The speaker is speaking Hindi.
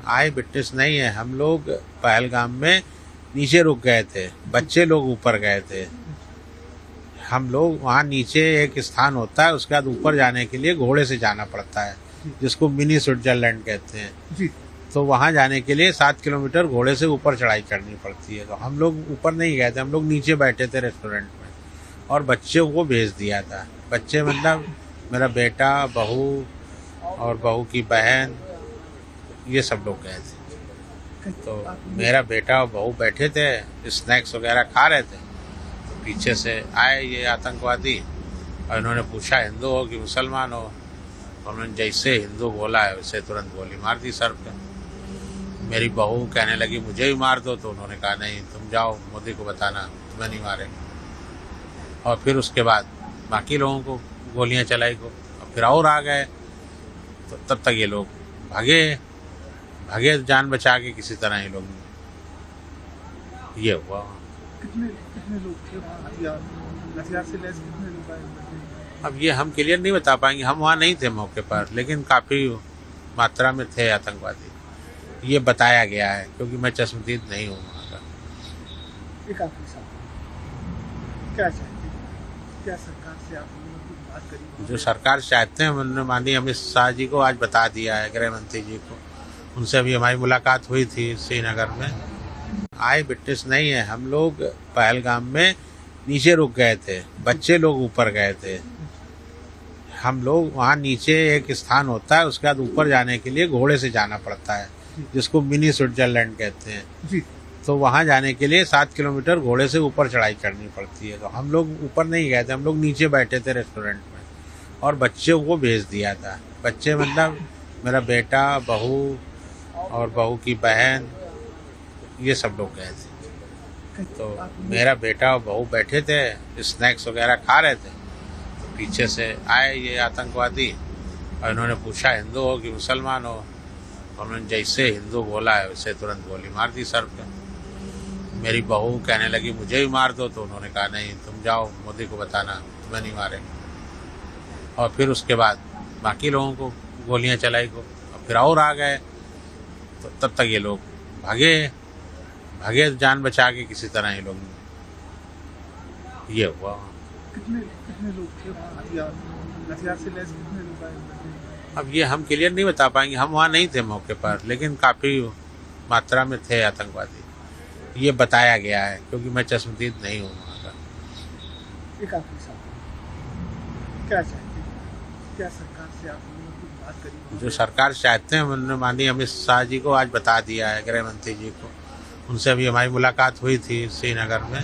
आए विटनेस नहीं है। हम लोग पहलगाम में नीचे रुक गए थे, बच्चे लोग ऊपर गए थे। हम लोग वहाँ नीचे एक स्थान होता है, उसके बाद ऊपर जाने के लिए घोड़े से जाना पड़ता है, जिसको मिनी स्विट्जरलैंड कहते हैं जी। तो वहाँ जाने के लिए 7 किलोमीटर घोड़े से ऊपर चढ़ाई करनी पड़ती है। तो हम लोग ऊपर नहीं गए थे, हम लोग नीचे बैठे थे रेस्टोरेंट में और बच्चों को भेज दिया था। बच्चे मतलब मेरा बेटा, बहू और बहू की बहन, ये सब लोग गए थे। तो मेरा बेटा और बहू बैठे थे, स्नैक्स वगैरह खा रहे थे। तो पीछे से आए ये आतंकवादी और इन्होंने पूछा हिंदू हो कि मुसलमान हो। उन्होंने जैसे हिंदू बोला है वैसे तुरंत गोली मार दी सर पे। मेरी बहू कहने लगी मुझे भी मार दो, तो उन्होंने कहा नहीं, तुम जाओ मोदी को बताना, तुम्हें नहीं मारेंगे। और फिर उसके बाद बाकी लोगों को गोलियां चलाई को, और फिर और आ गए। तो तब तक ये लोग भागे जान बचा के किसी तरह ये लोग। ये हुआ। कितने लोग थे वहाँ? हथियार से लैस कितने लोग आए? अब ये हम क्लियर नहीं बता पाएंगे, हम वहाँ नहीं थे मौके पर, लेकिन काफ़ी मात्रा में थे आतंकवादी, ये बताया गया है, क्योंकि मैं चश्मदीद नहीं हूँ वहाँ का। एक आखिरी सवाल, क्या चाहते हैं, क्या सरकार से आप लोगों की बात करें? जो सरकार चाहते हैं उन्होंने माननीय अमित शाह जी को आज बता दिया है, गृह मंत्री जी को। उनसे अभी हमारी मुलाकात हुई थी श्रीनगर में। आए विटनेस नहीं है। हम लोग पहलगाम में नीचे रुक गए थे, बच्चे लोग ऊपर गए थे। हम लोग वहाँ नीचे एक स्थान होता है, उसके बाद ऊपर जाने के लिए घोड़े से जाना पड़ता है, जिसको मिनी स्विट्जरलैंड कहते हैं जी। तो वहाँ जाने के लिए 7 किलोमीटर घोड़े से ऊपर चढ़ाई करनी पड़ती है। तो हम लोग ऊपर नहीं गए थे, हम लोग नीचे बैठे थे रेस्टोरेंट में और बच्चों को भेज दिया था। बच्चे मतलब मेरा बेटा, बहू और बहू की बहन, ये सब लोग गए थे। तो मेरा बेटा और बहू बैठे थे, स्नैक्स वगैरह खा रहे थे। तो पीछे से आए ये आतंकवादी और इन्होंने पूछा हिंदू हो कि मुसलमान हो। उन्होंने जैसे हिंदू बोला है वैसे तुरंत गोली मार दी सर पे। मेरी बहू कहने लगी मुझे भी मार दो, तो उन्होंने कहा नहीं, तुम जाओ मोदी को बताना, तुम्हें नहीं मारेंगे। और फिर उसके बाद बाकी लोगों को गोलियां चलाई को, और फिर और आ गए। तो तब तक ये लोग भागे जान बचा के किसी तरह ये लोग। ये हुआ। कितने लोग थे वहाँ? हथियार से लैस कितने लोग आए? अब ये हम क्लियर नहीं बता पाएंगे, हम वहाँ नहीं थे मौके पर, लेकिन काफ़ी मात्रा में थे आतंकवादी, ये बताया गया है, क्योंकि मैं चश्मदीद नहीं हूँ वहाँ का। एक आखिरी सवाल, क्या चाहते हैं, क्या सरकार से आप लोगों की बात करें? जो सरकार चाहते हैं उन्होंने माननीय अमित शाह जी को आज बता दिया है, गृह मंत्री जी को। उनसे अभी हमारी मुलाकात हुई थी श्रीनगर में।